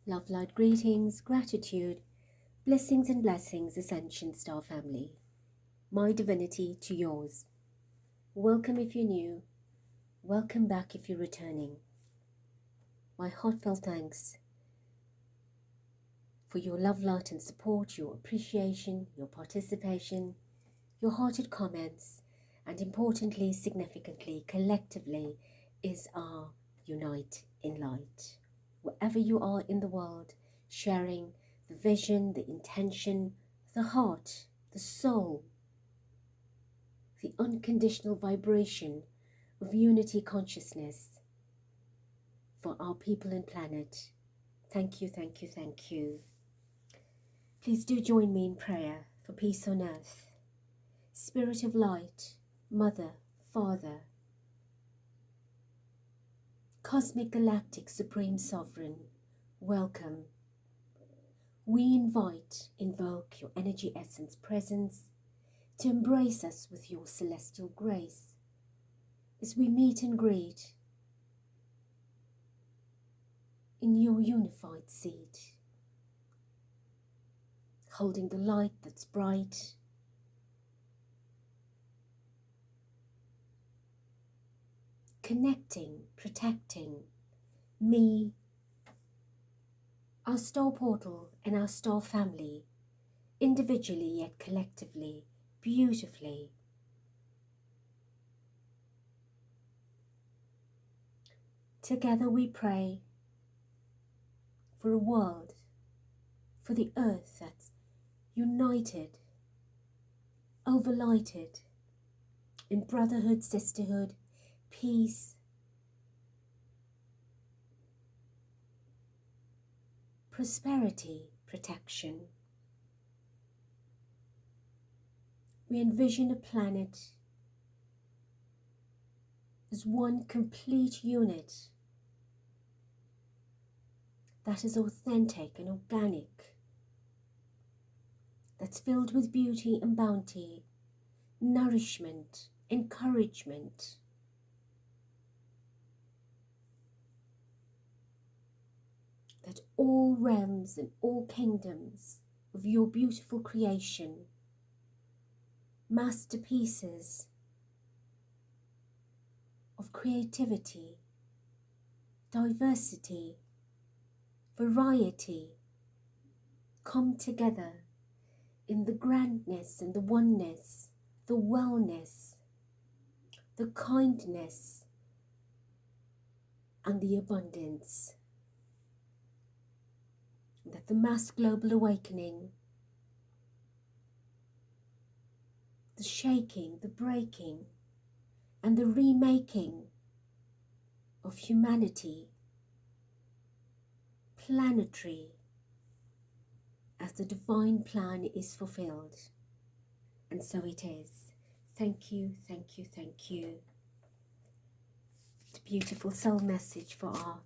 Love, light, greetings, gratitude, blessings and blessings, Ascension Star family. My divinity to yours. Welcome if you're new. Welcome back if you're returning. My heartfelt thanks for your love, light and support, your appreciation, your participation, your hearted comments, and importantly, significantly, collectively, is our unite in light. Wherever you are in the world, sharing the vision, the intention, the heart, the soul, the unconditional vibration of unity consciousness for our people and planet. Thank you, thank you, thank you. Please do join me in prayer for peace on earth. Spirit of light, Mother, Father, Cosmic Galactic Supreme Sovereign, welcome. We invoke your energy essence presence to embrace us with your celestial grace as we meet and greet in your unified seat, holding the light that's bright, connecting, protecting me, our star portal and our star family, individually yet collectively, beautifully. Together we pray for a world, for the earth that's united, overlighted in brotherhood, sisterhood, peace, prosperity, protection. We envision a planet as one complete unit that is authentic and organic, that's filled with beauty and bounty, nourishment, encouragement. That all realms and all kingdoms of your beautiful creation, masterpieces of creativity, diversity, variety, come together in the grandness and the oneness, the wellness, the kindness, and the abundance. That the mass global awakening, the shaking, the breaking, and the remaking of humanity, planetary, as the divine plan is fulfilled. And so it is. Thank you, thank you, thank you. It's a beautiful soul message for our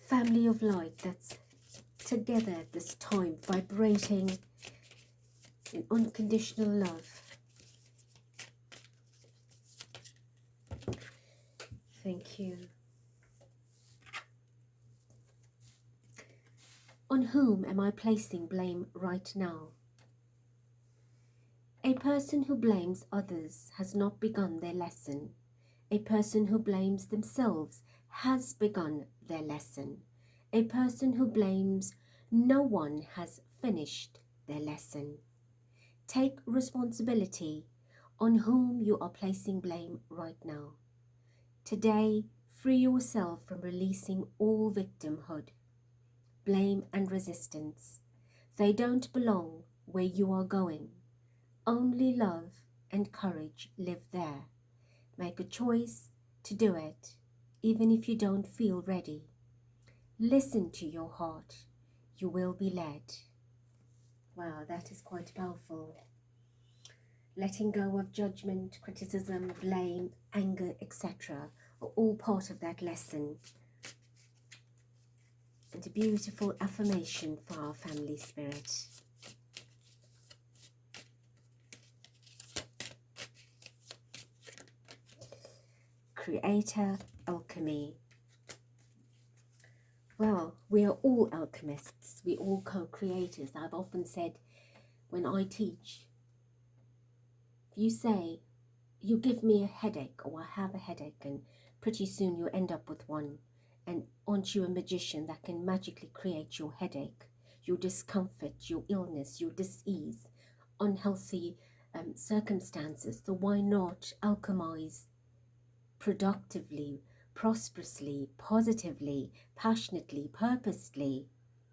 family of light that's together at this time, vibrating in unconditional love. Thank you. On whom am I placing blame right now? A person who blames others has not begun their lesson. A person who blames themselves has begun their lesson. A person who blames no one has finished their lesson. Take responsibility on whom you are placing blame right now. Today, free yourself from releasing all victimhood, blame and resistance. They don't belong where you are going. Only love and courage live there. Make a choice to do it, even if you don't feel ready. Listen to your heart. You will be led. Wow, that is quite powerful. Letting go of judgment, criticism, blame, anger, etc. are all part of that lesson. And a beautiful affirmation for our family spirit. Creator, alchemy. Well, we are all alchemists. We all co-creators. I've often said when I teach, if you say, you give me a headache or I have a headache, and pretty soon you end up with one, and aren't you a magician that can magically create your headache, your discomfort, your illness, your dis-ease, unhealthy circumstances? So why not alchemize productively, prosperously, positively, passionately, purposely,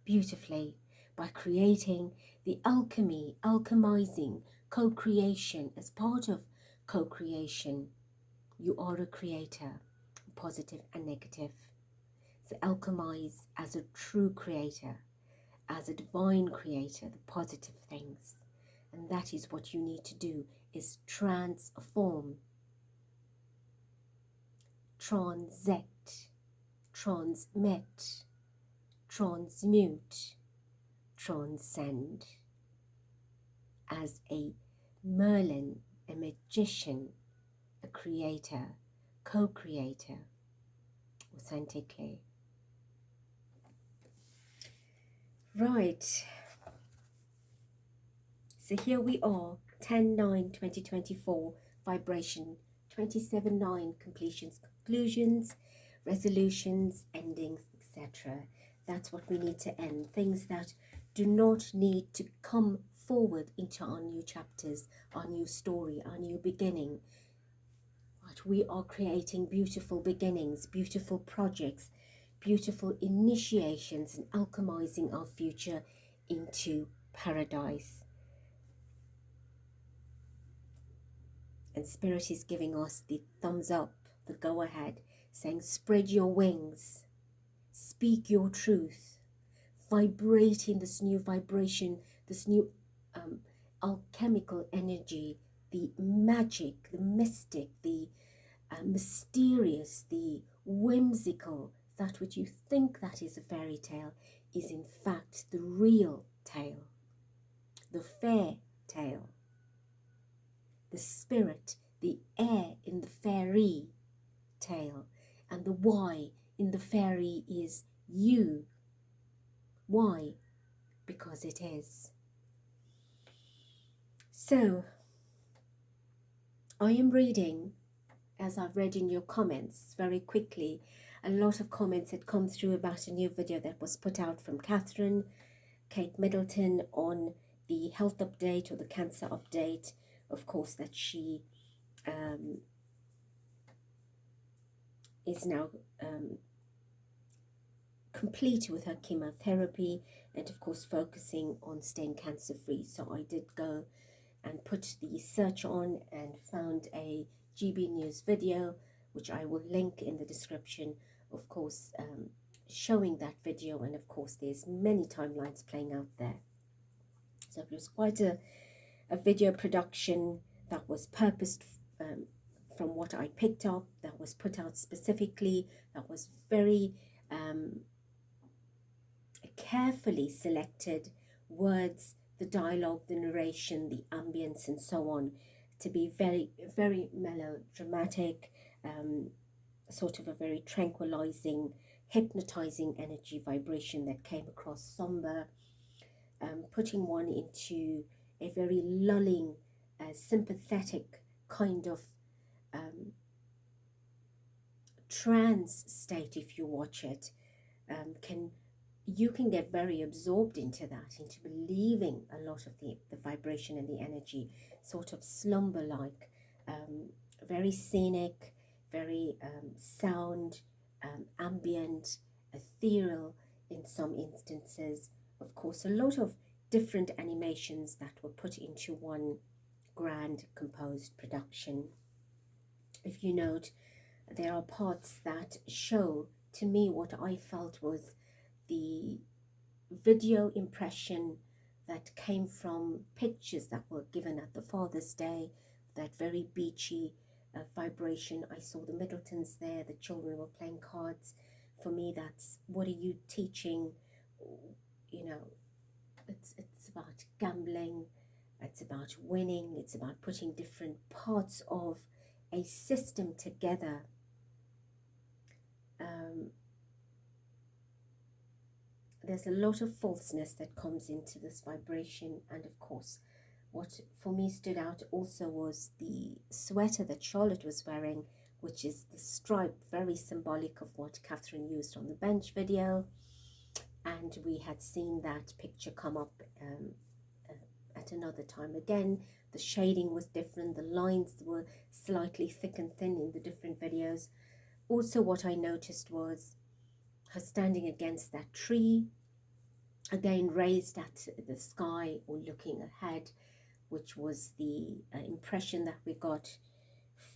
beautifully, by creating the alchemy, alchemizing, co-creation as part of co-creation? You are a creator, positive and negative. So alchemize as a true creator, as a divine creator, the positive things. And that is what you need to do, is transform, transit, transmit, transmute, transcend. As a Merlin, a magician, a creator, co-creator, authentically. Right, so here we are, 10/9/2024, vibration 27/9, completions, conclusions, resolutions, endings, etc. That's what we need to end, things that do not need to come forward into our new chapters, our new story, our new beginning. Right, we are creating beautiful beginnings, beautiful projects, beautiful initiations, and alchemizing our future into paradise. And Spirit is giving us the thumbs up, the go ahead, saying spread your wings, speak your truth, vibrate in this new vibration, this new alchemical energy, the magic, the mystic, the mysterious, the whimsical. That which you think that is a fairy tale is in fact the real tale, the fair tale. The spirit, the air in the fairy tale, and the why in the fairy is you. Why? Because it is. So, I am reading, as I've read in your comments very quickly, a lot of comments had come through about a new video that was put out from Catherine Kate Middleton on the health update or the cancer update, of course, that she is now complete with her chemotherapy, and of course focusing on staying cancer free. So I did go and put the search on and found a GB News video, which I will link in the description, of course, showing that video. And of course there's many timelines playing out there. So it was quite a video production that was purposed from what I picked up, that was put out specifically, that was very carefully selected words, the dialogue, the narration, the ambience, and so on, to be very, very melodramatic, sort of a very tranquilizing, hypnotizing energy vibration that came across somber, putting one into a very lulling, sympathetic kind of trance state. If you watch it, you can get very absorbed into that, into believing a lot of the vibration and the energy, sort of slumber-like, very scenic, very sound, ambient, ethereal in some instances. Of course, a lot of different animations that were put into one grand composed production. If you note, there are parts that show to me what I felt was the video impression that came from pictures that were given at the Father's Day, that very beachy vibration. I saw the Middletons there, the children were playing cards. For me, that's, what are you teaching? You know, it's about gambling, it's about winning, it's about putting different parts of a system together. there's a lot of falseness that comes into this vibration. And of course, what for me stood out also was the sweater that Charlotte was wearing, which is the stripe, very symbolic of what Catherine used on the bench video. And we had seen that picture come up at another time again. The shading was different, the lines were slightly thick and thin in the different videos. Also, what I noticed was her standing against that tree, again raised at the sky or looking ahead, which was the impression that we got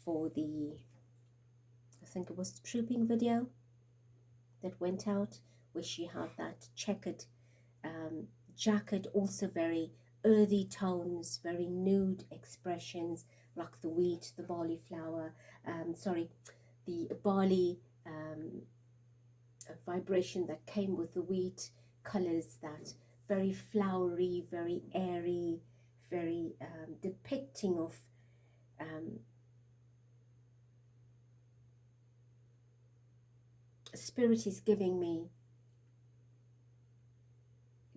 for the, I think it was the trooping video that went out, where she had that checkered jacket, also very earthy tones, very nude expressions, like the wheat, the barley flour, the barley vibration that came with the wheat, colors that very flowery, very airy, very depicting of Spirit is giving me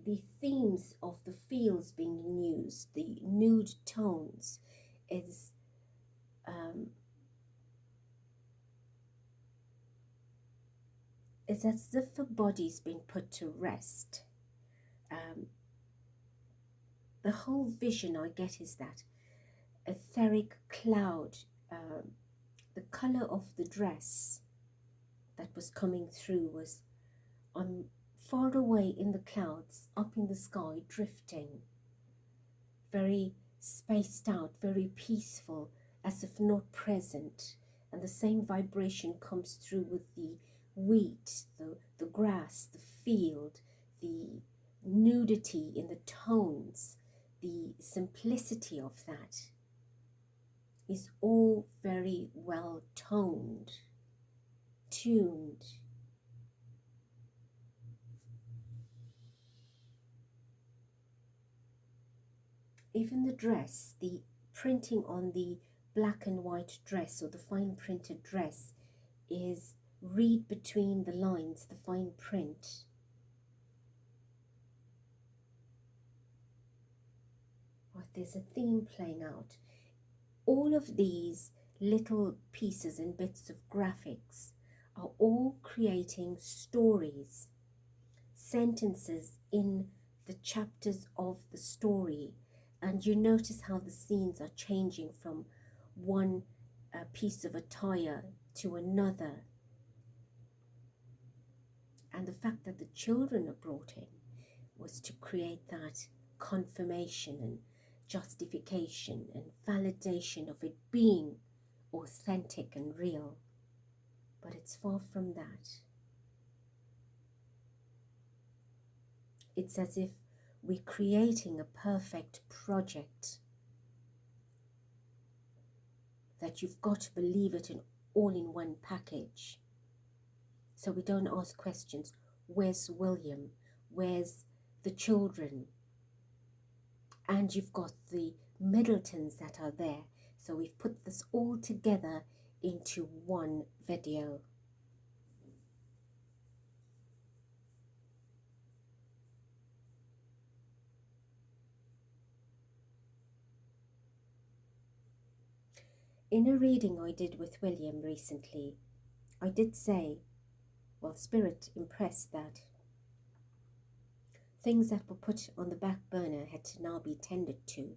the themes of the fields being used, the nude tones, is it's as if the body's been put to rest. The whole vision I get is that etheric cloud, the color of the dress that was coming through was far away in the clouds, up in the sky, drifting, very spaced out, very peaceful, as if not present. And the same vibration comes through with the wheat, the grass, the field, the nudity in the tones, the simplicity of that is all very well toned, tuned. Even the dress, the printing on the black and white dress, or the fine printed dress, is read between the lines, the fine print. But there's a theme playing out. All of these little pieces and bits of graphics are all creating stories, sentences in the chapters of the story. And you notice how the scenes are changing from one piece of attire to another. And the fact that the children are brought in was to create that confirmation and justification and validation of it being authentic and real. But it's far from that. It's as if we're creating a perfect project that you've got to believe it in all in one package. So we don't ask questions. Where's William? Where's the children? And you've got the Middletons that are there. So we've put this all together into one video. In a reading I did with William recently, I did say, well, Spirit impressed that things that were put on the back burner had to now be tended to.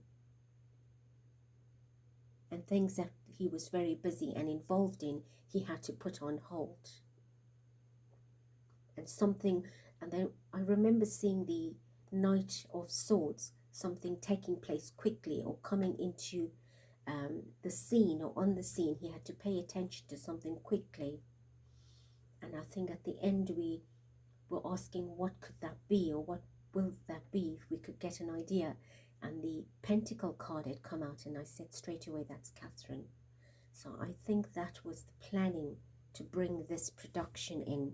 And things that he was very busy and involved in, he had to put on hold. And then I remember seeing the Knight of Swords, something taking place quickly or coming into the scene or on the scene. He had to pay attention to something quickly. And I think at the end we were asking, what could that be, or what will that be, if we could get an idea. And the Pentacle card had come out, and I said straight away, that's Catherine. So I think that was the planning to bring this production in,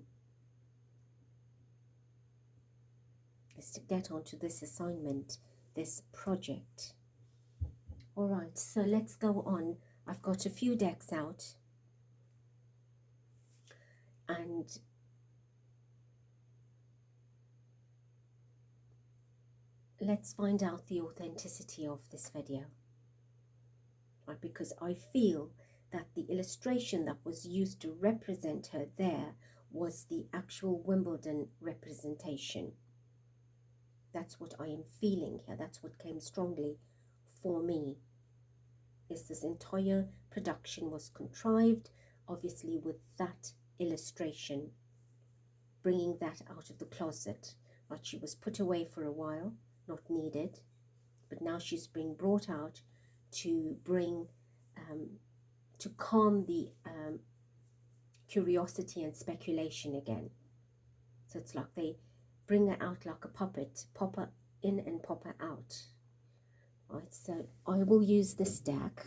is to get onto this assignment, this project. All right, so let's go on. I've got a few decks out, and let's find out the authenticity of this video, right? Because I feel that the illustration that was used to represent her there was the actual Wimbledon representation. That's what I am feeling here. That's what came strongly for me, is this entire production was contrived, obviously with that illustration, bringing that out of the closet. But she was put away for a while, not needed, but now she's being brought out to bring, to calm the curiosity and speculation again. So it's like they bring her out like a puppet, pop her in and pop her out. Right, so I will use this deck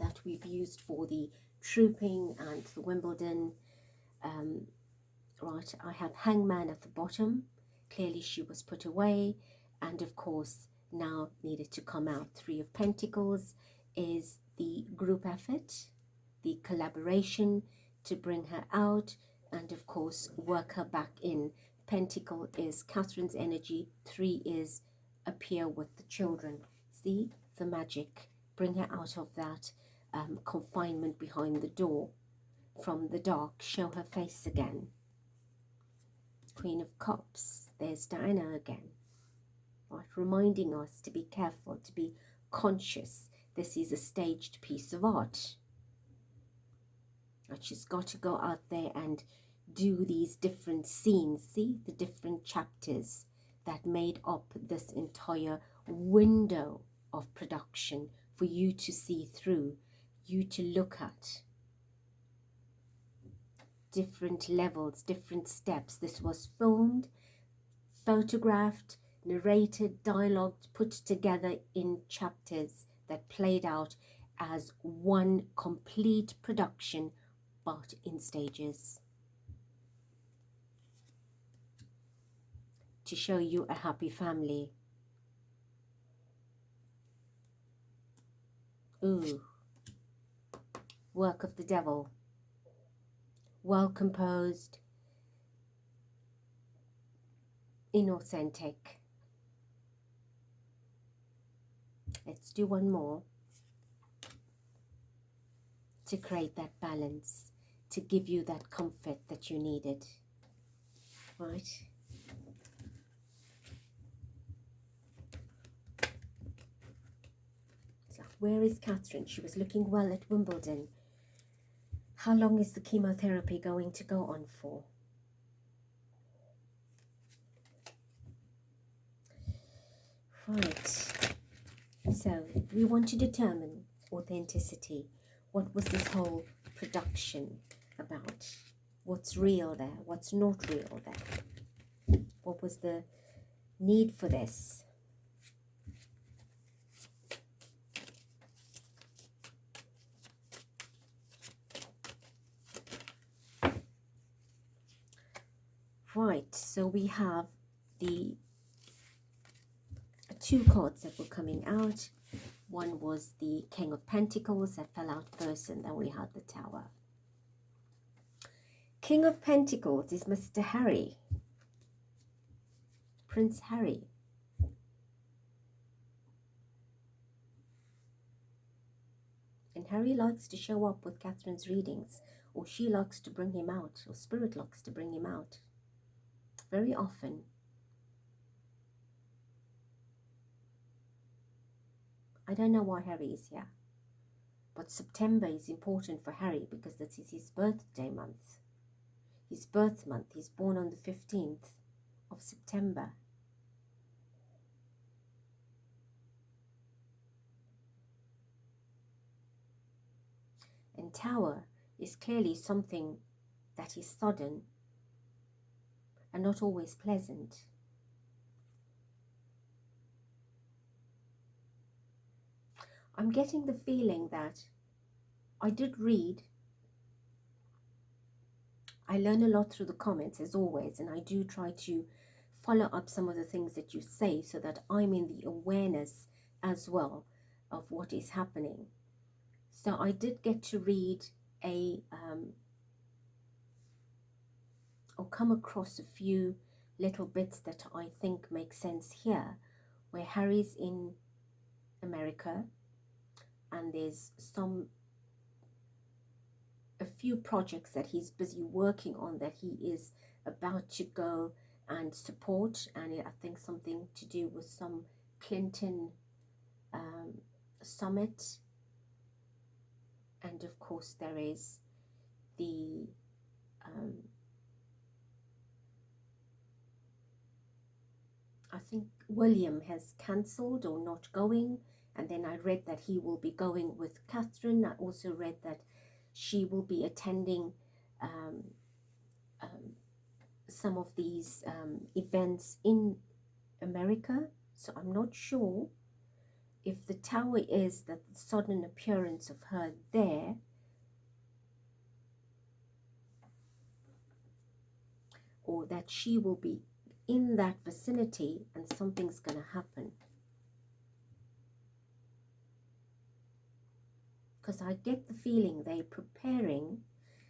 that we've used for the trooping and the Wimbledon. Right, I have Hangman at the bottom. Clearly she was put away, and of course now needed to come out. Three of Pentacles is the group effort, the collaboration to bring her out, and of course work her back in. Pentacle is Catherine's energy. Three is appear with the children. See the magic, bring her out of that confinement behind the door, from the dark, show her face again. Queen of Cups, there's Diana again, right, reminding us to be careful, to be conscious. This is a staged piece of art, right? She's got to go out there and do these different scenes. See the different chapters that made up this entire window of production for you to see through, you to look at. Different levels, different steps. This was filmed, photographed, narrated, dialogued, put together in chapters that played out as one complete production, but in stages, to show you a happy family. Ooh, work of the devil. Well composed, inauthentic. Let's do one more to create that balance, to give you that comfort that you needed, right? So where is Catherine? She was looking well at Wimbledon. How long is the chemotherapy going to go on for? Right, so we want to determine authenticity. What was this whole production about? What's real there? What's not real there? What was the need for this? Right, so we have the two cards that were coming out. One was the King of Pentacles that fell out first, and then we had the Tower. King of Pentacles is Mr. Harry, Prince Harry. And Harry likes to show up with Catherine's readings, or she likes to bring him out, or Spirit likes to bring him out. Very often. I don't know why Harry is here, but September is important for Harry because that is his birthday month. His birth month. He's born on the 15th of September. And Tower is clearly something that is sudden and not always pleasant. I'm getting the feeling that I did read. I learn a lot through the comments as always, and I do try to follow up some of the things that you say so that I'm in the awareness as well of what is happening. So I did get to read or come across a few little bits that I think make sense here, where Harry's in America and there's a few projects that he's busy working on that he is about to go and support, and I think something to do with some Clinton summit. And of course there is the I think William has cancelled or not going, and then I read that he will be going with Catherine. I also read that she will be attending some of these events in America. So I'm not sure if the tower is that the sudden appearance of her there, or that she will be in that vicinity and something's going to happen. Because I get the feeling they're preparing.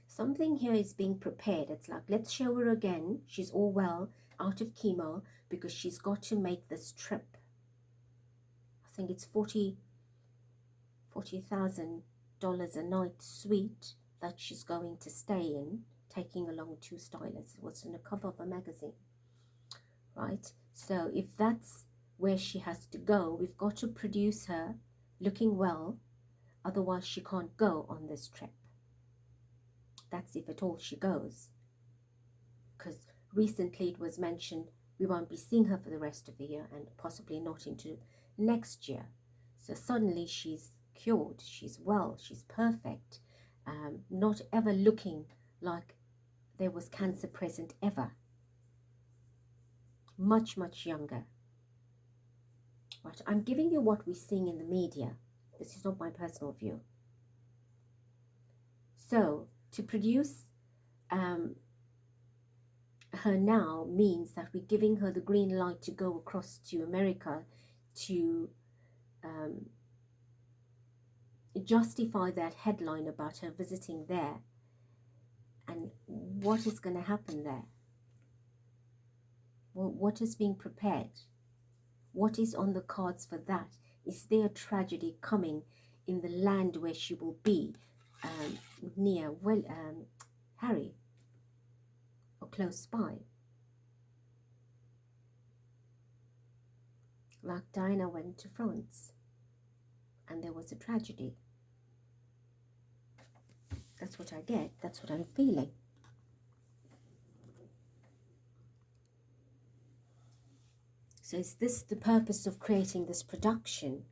Something here is being prepared. It's like, let's show her again. She's all well, out of chemo, because she's got to make this trip. I think it's $40,000 a night suite that she's going to stay in, taking along 2 stylists. It was in the cover of a magazine, right? So if that's where she has to go, we've got to produce her looking well, otherwise she can't go on this trip. That's if at all she goes, because recently it was mentioned we won't be seeing her for the rest of the year and possibly not into next year. So suddenly she's cured, she's well, she's perfect, not ever looking like there was cancer present ever. Much, much younger. Right, I'm giving you what we're seeing in the media. This is not my personal view. So to produce her now means that we're giving her the green light to go across to America to justify that headline about her visiting there. And what is going to happen there? Well, what is being prepared? What is on the cards for that? Is there a tragedy coming in the land where she will be near Harry, or close by? Like Diana went to France and there was a tragedy. That's what I get. That's what I'm feeling. So is this the purpose of creating this production?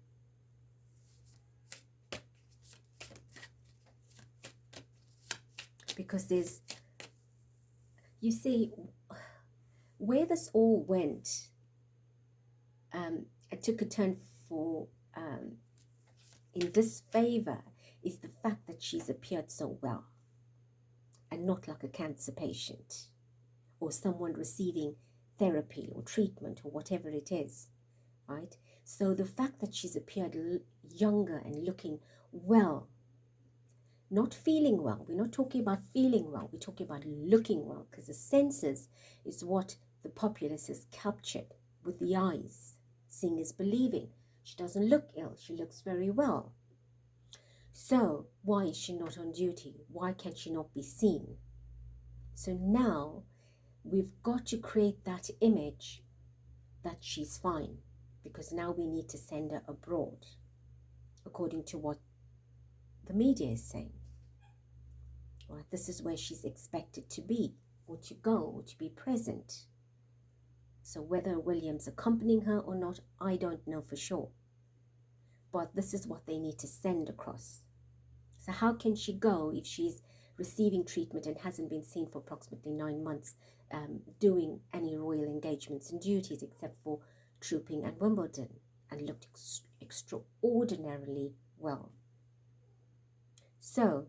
Because there's, you see, where this all went, it took a turn for in disfavor, is the fact that she's appeared so well and not like a cancer patient or someone receiving therapy or treatment or whatever it is, right? So the fact that she's appeared younger and looking well, not feeling well. We're not talking about feeling well. We're talking about looking well, because the senses is what the populace has captured with the eyes. Seeing is believing. She doesn't look ill. She looks very well. So why is she not on duty? Why can she not be seen? So now we've got to create that image that she's fine, because now we need to send her abroad, according to what the media is saying. Right, this is where she's expected to be, or to go, or to be present. So whether William's accompanying her or not, I don't know for sure. But this is what they need to send across. So how can she go if she's receiving treatment and hasn't been seen for approximately 9 months, doing any royal engagements and duties except for trooping at Wimbledon, and looked extraordinarily well? So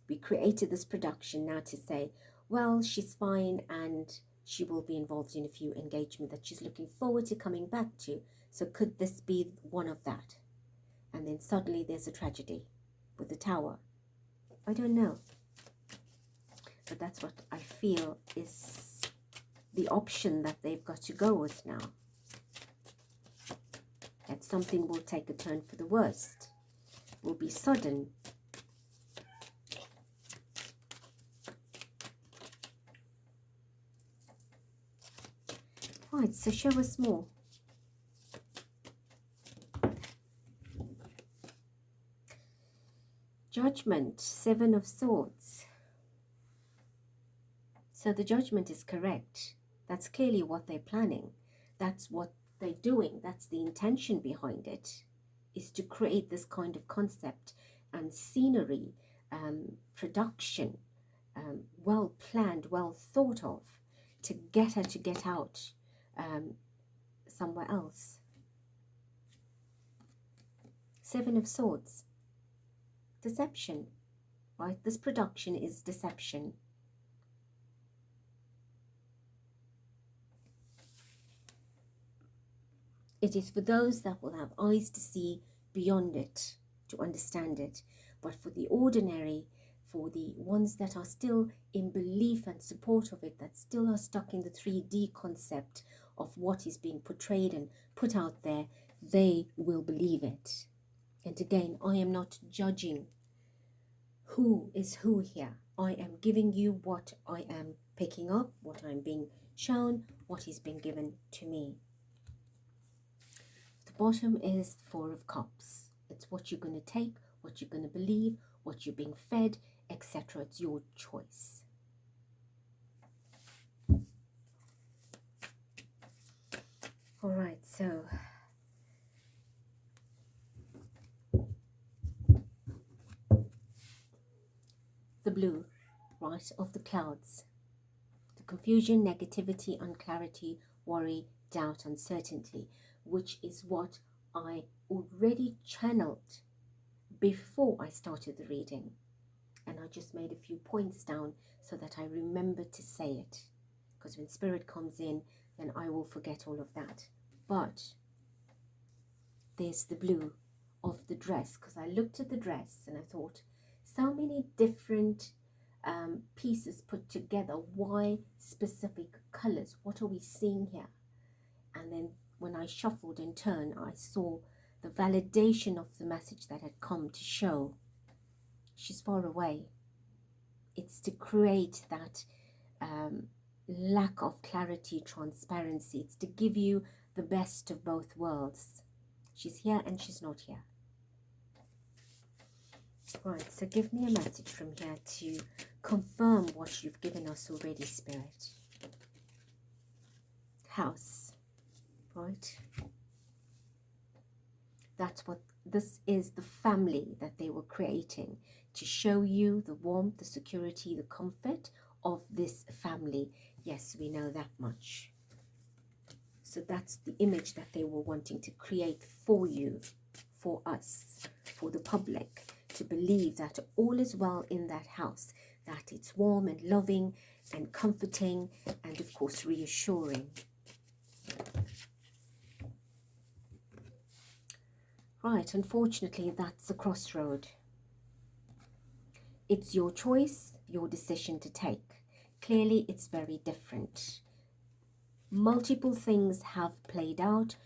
we created this production now to say, well, she's fine and she will be involved in a few engagements that she's looking forward to coming back to. So could this be one of that? And then suddenly there's a tragedy with the tower. I don't know. But that's what I feel is the option that they've got to go with now. That something will take a turn for the worst, will be sudden. Right, so show us more. Judgment, Seven of Swords. So the judgment is correct. That's clearly what they're planning. That's what they're doing. That's the intention behind it, is to create this kind of concept and scenery, production, well planned, well thought of, to get her to get out somewhere else. Seven of Swords. Deception, right? This production is deception. It is for those that will have eyes to see beyond it, to understand it. But for the ordinary, for the ones that are still in belief and support of it, that still are stuck in the 3D concept of what is being portrayed and put out there, they will believe it. And again, I am not judging who is who here. I am giving you what I am picking up, what I'm being shown, what is being given to me. The bottom is the Four of Cups. It's what you're going to take, what you're going to believe, what you're being fed, etc. It's your choice. All right, so the blue, right, of the clouds. The confusion, negativity, unclarity, worry, doubt, uncertainty, which is what I already channeled before I started the reading. And I just made a few points down so that I remember to say it. Because when spirit comes in, then I will forget all of that. But there's the blue of the dress, because I looked at the dress and I thought, so many different pieces put together. Why specific colors? What are we seeing here? And then when I shuffled and turned, I saw the validation of the message that had come to show she's far away. It's to create that lack of clarity, transparency. It's to give you the best of both worlds. She's here and she's not here. Right, so give me a message from here to confirm what you've given us already, Spirit. House, right? That's what this is, the family that they were creating to show you the warmth, the security, the comfort of this family. Yes, we know that much. So that's the image that they were wanting to create for you, for us, for the public, to believe that all is well in that house, that it's warm and loving and comforting and, of course, reassuring. Right, unfortunately, that's a crossroad. It's your choice, your decision to take. Clearly, it's very different. Multiple things have played out.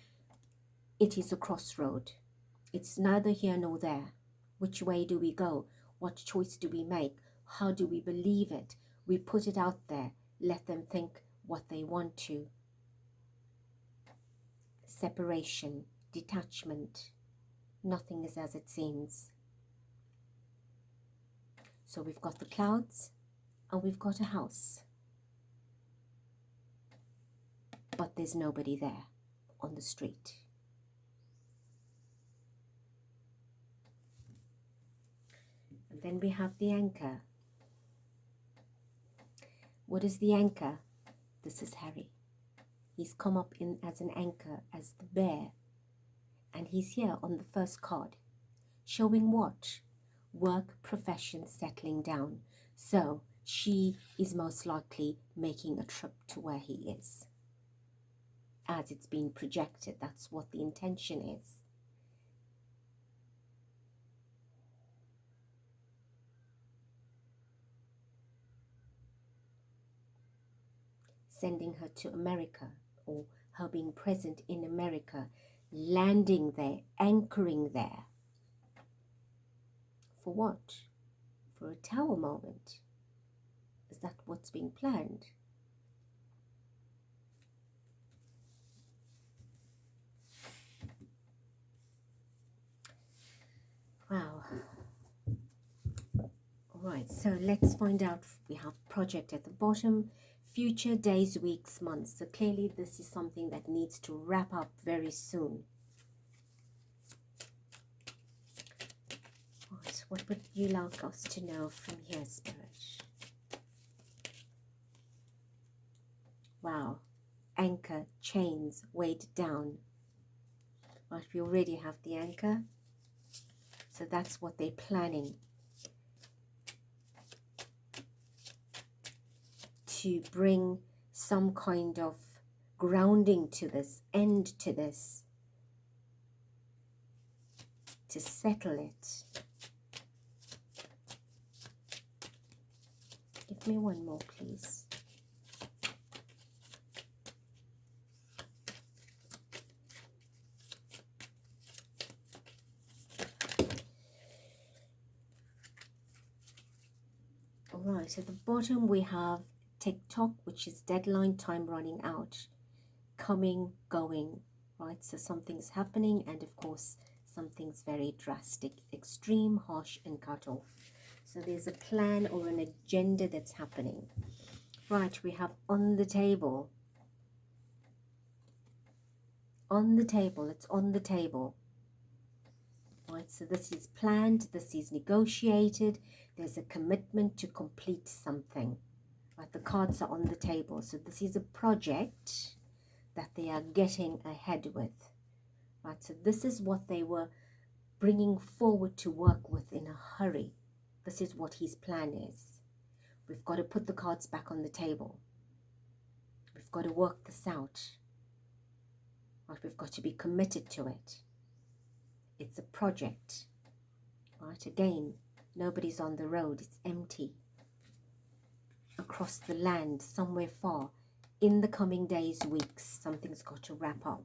It is a crossroad. It's neither here nor there. Which way do we go? What choice do we make? How do we believe it? We put it out there. Let them think what they want to. Separation, detachment. Nothing is as it seems. So we've got the clouds and we've got a house. But there's nobody there on the street. And then we have the anchor. What is the anchor? This is Harry. He's come up in as an anchor, as the bear. And he's here on the first card. Showing what? Work, profession, settling down. So she is most likely making a trip to where he is. As it's been projected, that's what the intention is. sending her to America, or her being present in America, landing there, anchoring there. For what? For a tower moment. Is that what's being planned? Wow. Alright, so let's find out. We have project at the bottom, future days, weeks, months. So clearly this is something that needs to wrap up very soon. Right, what would you like us to know from here, Spirit? Wow. Anchor, chains, weighed down. Right, we already have the anchor. So that's what they're planning. To bring some kind of grounding to this, end to this. To settle it. Give me one more, please. Alright, at the bottom we have TikTok, which is deadline, time running out, coming, going, right? So something's happening, and of course something's very drastic, extreme, harsh, and cut off. So there's a plan or an agenda that's happening. Right, we have on the table. On the table, it's on the table. Right, so this is planned, this is negotiated, there's a commitment to complete something. Right, the cards are on the table, so this is a project that they are getting ahead with. Right, so this is what they were bringing forward to work with in a hurry. This is what his plan is. We've got to put the cards back on the table. We've got to work this out. Right, we've got to be committed to it. It's a project. Right, again, nobody's on the road, it's empty. Across the land, somewhere far, in the coming days, weeks, something's got to wrap up.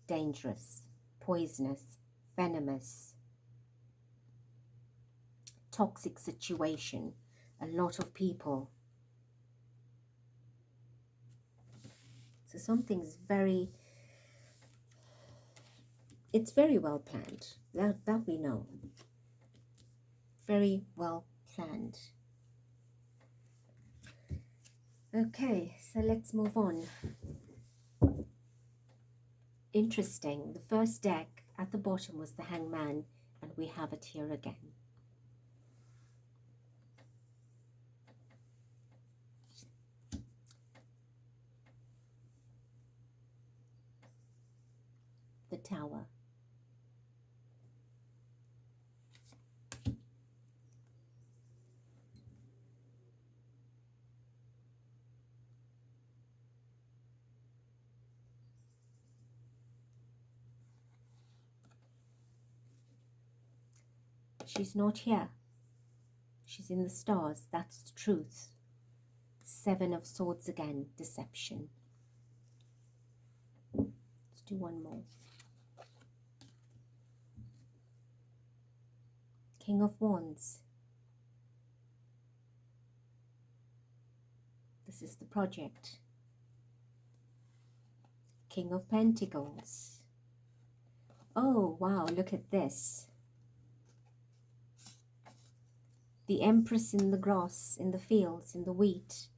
Dangerous, poisonous, venomous, toxic situation, a lot of people. So something's very, it's very well planned, that we know. Very well planned. Okay, so let's move on. Interesting, the first deck at the bottom was the Hangman, and we have it here again. The Tower. She's not here. She's in the stars. That's the truth. Seven of Swords again. Deception. Let's do one more. King of Wands. This is the project. King of Pentacles. Oh, wow, look at this. The Empress in the grass, in the fields, in the wheat.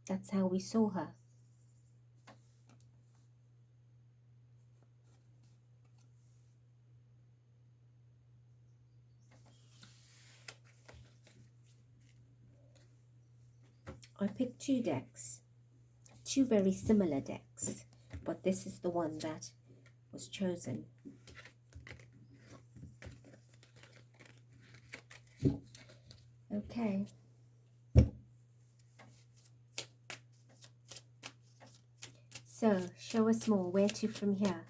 That's how we saw her. I picked two decks, two very similar decks, but this is the one that was chosen. Okay. So, show us more. Where to from here?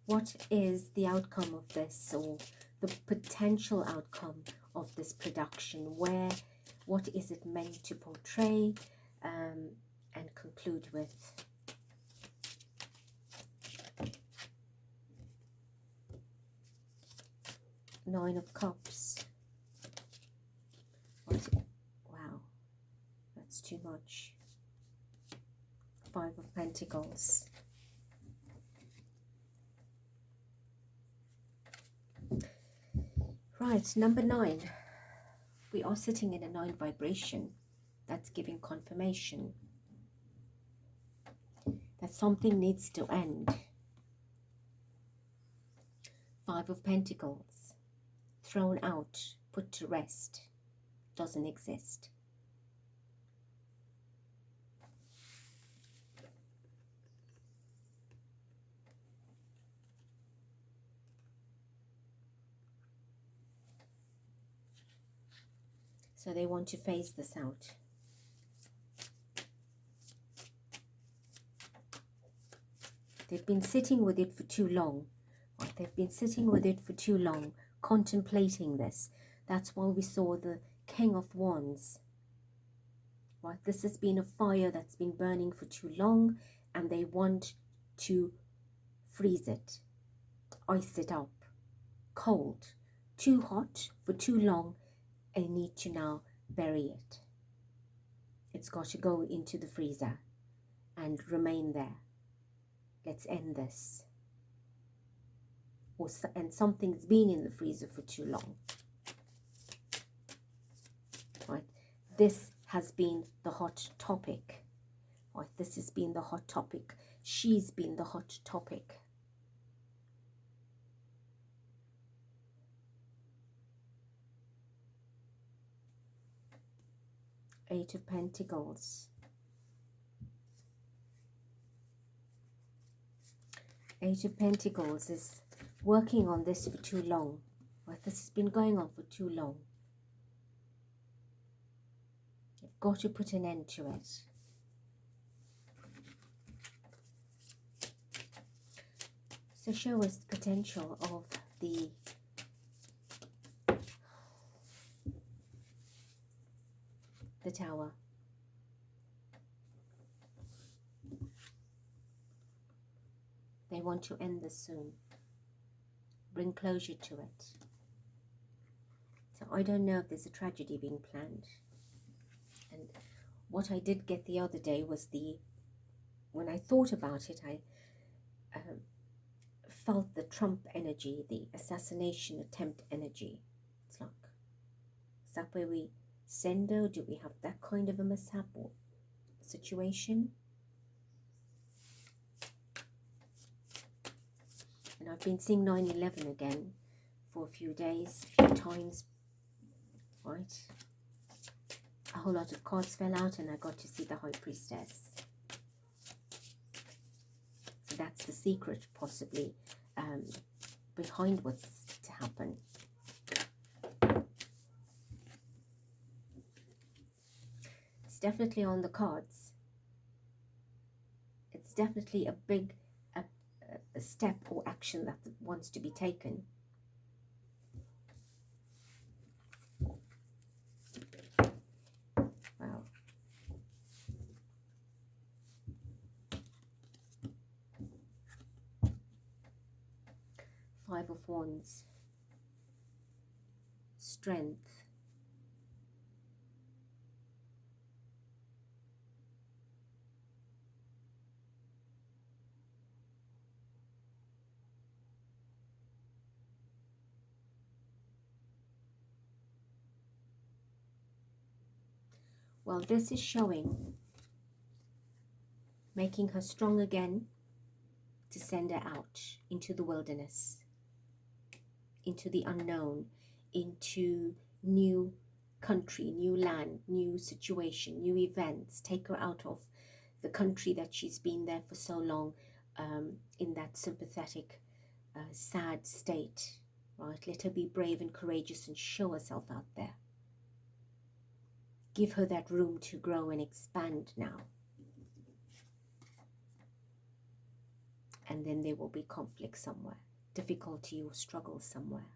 What is the outcome of this, or the potential outcome of this production. What is it meant to portray? And conclude with Nine of Cups. Wow, that's too much. Five of Pentacles. Right, number 9. We are sitting in a 9 vibration. That's giving confirmation that something needs to end. Five of Pentacles. Thrown out, put to rest. Doesn't exist. So they want to phase this out. They've been sitting with it for too long. Right? They've been sitting with it for too long, contemplating this. That's why we saw the King of Wands. Right? This has been a fire that's been burning for too long, and they want to freeze it, ice it up, cold, too hot for too long. They need to now bury it. It's got to go into the freezer and remain there. Let's end this. And something's been in the freezer for too long. Right? This has been the hot topic. Right? This has been the hot topic. She's been the hot topic. Eight of Pentacles. Eight of Pentacles is working on this for too long. Right? This has been going on for too long. You've got to put an end to it. So show us the potential of the Tower. They want to end this soon. Bring closure to it. So I don't know if there's a tragedy being planned. And what I did get the other day was when I thought about it, I felt the Trump energy, the assassination attempt energy. It's like, is that where we send her? Do we have that kind of a mishap or situation? And I've been seeing 9/11 again for a few days, a few times, right? A whole lot of cards fell out and I got to see the High Priestess. So that's the secret, possibly, behind what's to happen. It's definitely on the cards. It's definitely a big a step or action that wants to be taken. Wow. Five of Wands. Strength. Well, this is showing, making her strong again to send her out into the wilderness, into the unknown, into new country, new land, new situation, new events. Take her out of the country that she's been there for so long, in that sympathetic, sad state, right? Let her be brave and courageous and show herself out there. Give her that room to grow and expand now. And then there will be conflict somewhere, difficulty or struggle somewhere.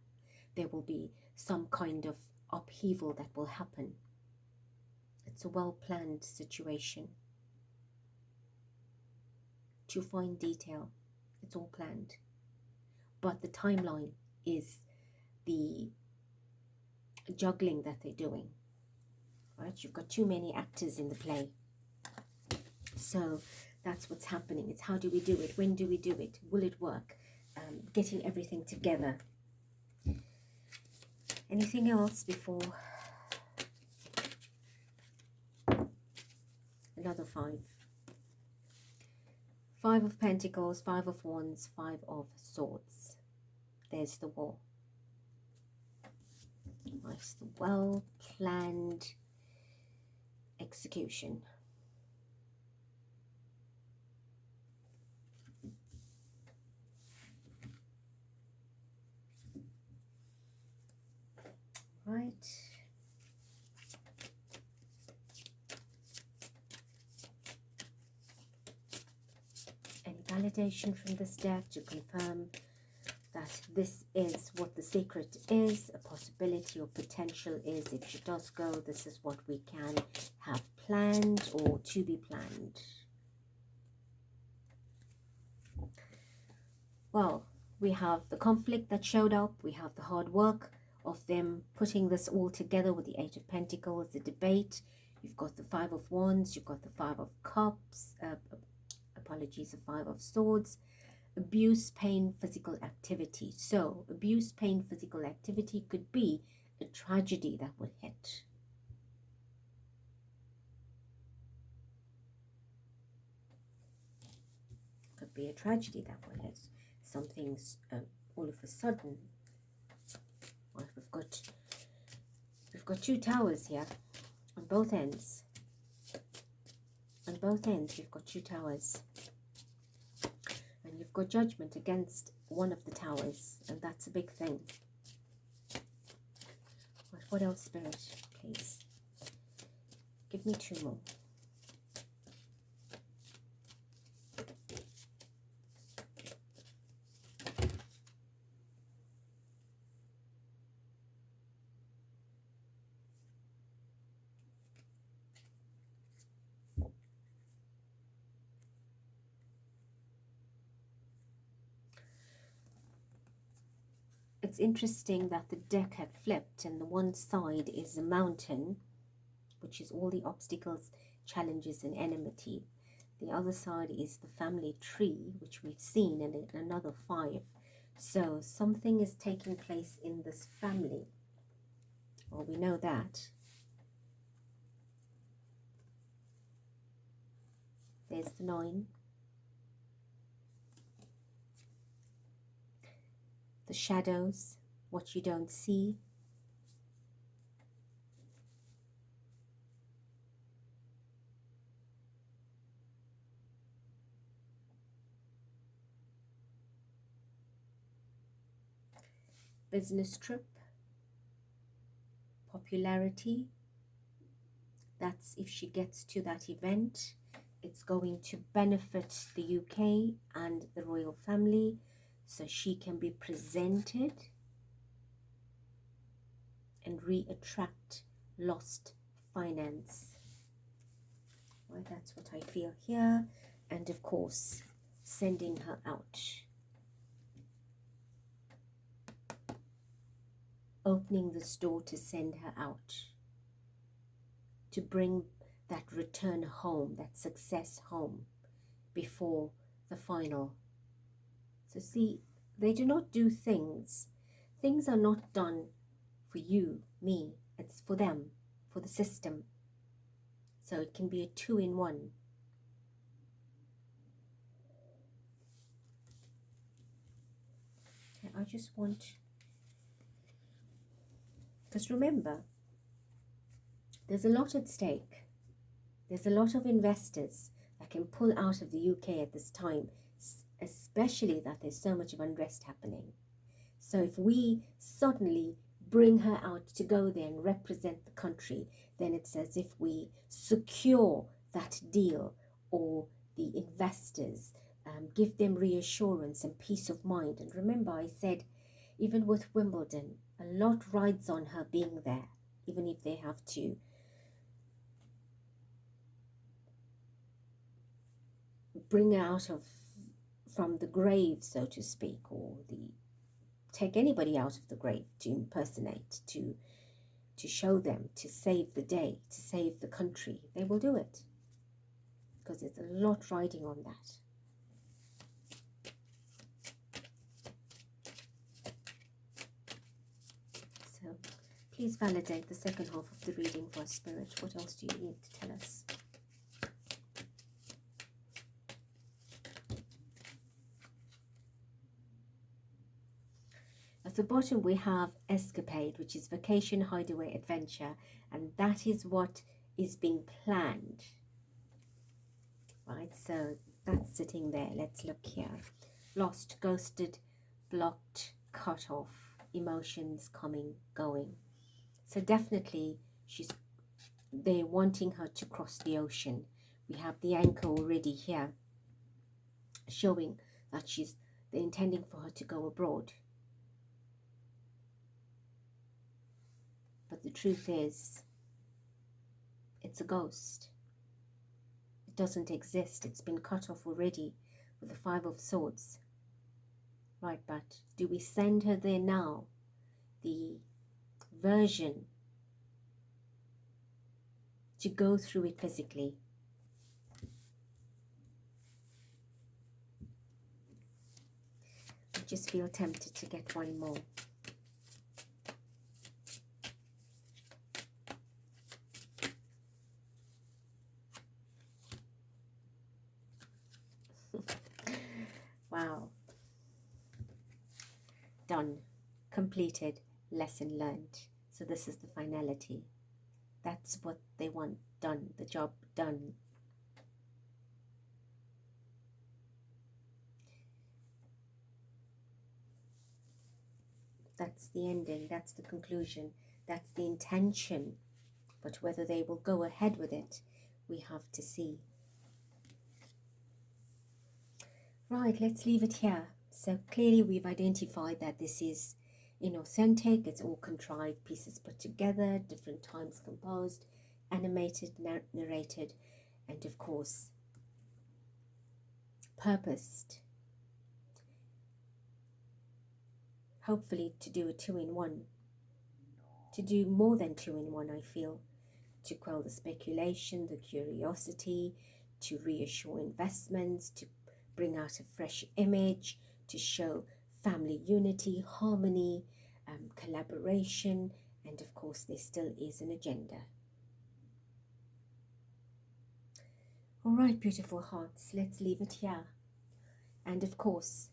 there will be some kind of upheaval that will happen. It's a well-planned situation. To fine detail, it's all planned. But the timeline is the juggling that they're doing. Right? You've got too many actors in the play. So that's what's happening. It's how do we do it? When do we do it? Will it work? Getting everything together. Anything else before another 5? 5 of Pentacles, 5 of Wands, 5 of Swords. There's the war. It's the well-planned execution. Right. Any validation from this deck to confirm that this is what the secret is, a possibility or potential is. If she does go, this is what we can have planned or to be planned. Well, we have the conflict that showed up. We have the hard work of them putting this all together with the 8 of Pentacles, the debate. You've got the 5 of Wands. You've got the 5 of Cups. Apologies, the 5 of Swords. Abuse, pain, physical activity. So abuse, pain, physical activity could be a tragedy that would hit. Could be a tragedy that will hit. Something's all of a sudden. Well, we've got 2 towers here on both ends. On both ends, you've got 2 towers. And you've got judgment against one of the towers, and that's a big thing. What else, Spirit, please? Give me 2 more. It's interesting that the deck had flipped and the one side is a mountain, which is all the obstacles, challenges and enmity. The other side is the family tree, which we've seen, and another 5. So something is taking place in this family. Well, we know that. There's the 9. The shadows, what you don't see. Business trip. Popularity. That's if she gets to that event. It's going to benefit the UK and the royal family. So she can be presented and re-attract lost finance. Well, that's what I feel here. And of course, sending her out. Opening this door to send her out. To bring that return home, that success home before the final. So see, they do not do things. Things are not done for you, me. It's for them, for the system. So it can be a 2-in-1. Okay, I just want... Because remember, there's a lot at stake. There's a lot of investors that can pull out of the UK at this time, especially that there's so much of unrest happening. So if we suddenly bring her out to go there and represent the country, then it's as if we secure that deal, or the investors, give them reassurance and peace of mind. And remember, I said, even with Wimbledon, A lot rides on her being there, even if they have to bring her out from the grave, so to speak, or take anybody out of the grave to impersonate, to show them, to save the day, to save the country. They will do it because there's a lot riding on that. So please validate the second half of the reading for us, Spirit. What else do you need to tell us? At the bottom we have escapade, which is vacation, hideaway, adventure, and that is what is being planned. Right, so that's sitting there. Let's look here. Lost, ghosted, blocked, cut off, emotions coming, going. So definitely they're wanting her to cross the ocean. We have the anchor already here showing that they're intending for her to go abroad. But the truth is, it's a ghost. It doesn't exist. It's been cut off already with the Five of Swords. Right, but do we send her there now? The version to go through it physically. I just feel tempted to get one more. Wow. Done. Completed. Lesson learned. So this is the finality. That's what they want done. The job done. That's the ending. That's the conclusion. That's the intention. But whether they will go ahead with it, we have to see. Right, let's leave it here. So clearly we've identified that this is inauthentic. It's all contrived pieces put together, different times composed, animated, narrated, and of course purposed. Hopefully to do a 2-in-1. To do more than 2-in-1, I feel. To quell the speculation, the curiosity, to reassure investments, to bring out a fresh image, to show family unity, harmony, collaboration, and of course there still is an agenda. All right, beautiful hearts, let's leave it here. And of course,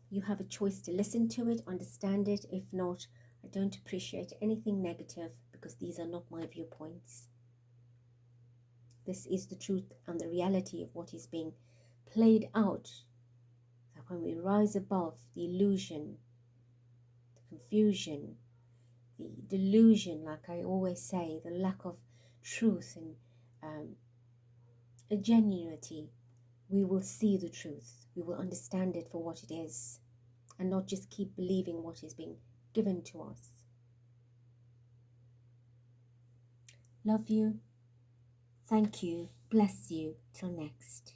you have a choice to listen to it, understand it. If not, I don't appreciate anything negative because these are not my viewpoints. This is the truth and the reality of what is being played out. So when we rise above the illusion, the confusion, the delusion, like I always say, the lack of truth and a genuinity, we will see the truth. We will understand it for what it is and not just keep believing what is being given to us. Love you. Thank you. Bless you. Till next.